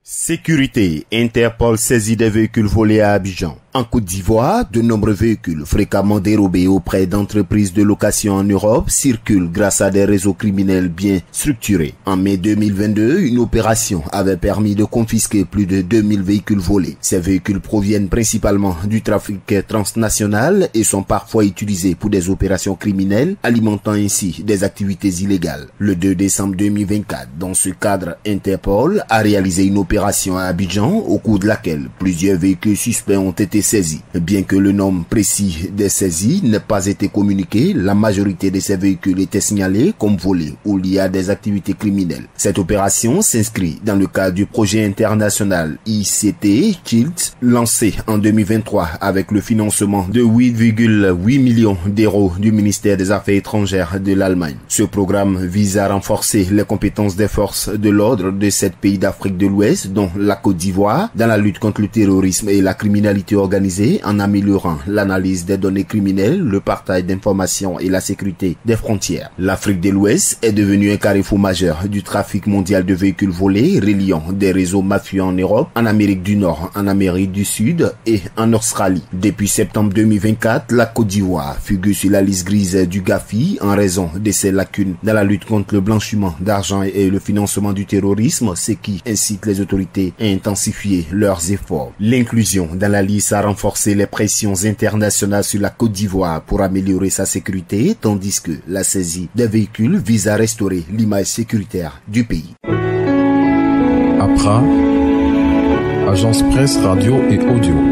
Sécurité. Interpol saisit des véhicules volés à Abidjan. En Côte d'Ivoire, de nombreux véhicules fréquemment dérobés auprès d'entreprises de location en Europe circulent grâce à des réseaux criminels bien structurés. En mai 2022, une opération avait permis de confisquer plus de 2000 véhicules volés. Ces véhicules proviennent principalement du trafic transnational et sont parfois utilisés pour des opérations criminelles, alimentant ainsi des activités illégales. Le 2 décembre 2024, dans ce cadre, Interpol a réalisé une opération à Abidjan au cours de laquelle plusieurs véhicules suspects ont été saisis. Bien que le nombre précis des saisies n'ait pas été communiqué, la majorité de ces véhicules étaient signalés comme volés ou liés à des activités criminelles. Cette opération s'inscrit dans le cadre du projet international ICT Kilt, lancé en 2023 avec le financement de 8,8 millions d'euros du ministère des Affaires étrangères de l'Allemagne. Ce programme vise à renforcer les compétences des forces de l'ordre de 7 pays d'Afrique de l'Ouest, dont la Côte d'Ivoire, dans la lutte contre le terrorisme et la criminalité organisée, en améliorant l'analyse des données criminelles, le partage d'informations et la sécurité des frontières. L'Afrique de l'Ouest est devenue un carrefour majeur du trafic mondial de véhicules volés, reliant des réseaux mafieux en Europe, en Amérique du Nord, en Amérique du Sud et en Australie. Depuis septembre 2024, la Côte d'Ivoire figure sur la liste grise du GAFI en raison de ses lacunes dans la lutte contre le blanchiment d'argent et le financement du terrorisme, ce qui incite les autorités à intensifier leurs efforts. L'inclusion dans la liste a renforcé les pressions internationales sur la Côte d'Ivoire pour améliorer sa sécurité, tandis que la saisie des véhicules vise à restaurer l'image sécuritaire du pays. APRA, Agence Presse Radio et Audio.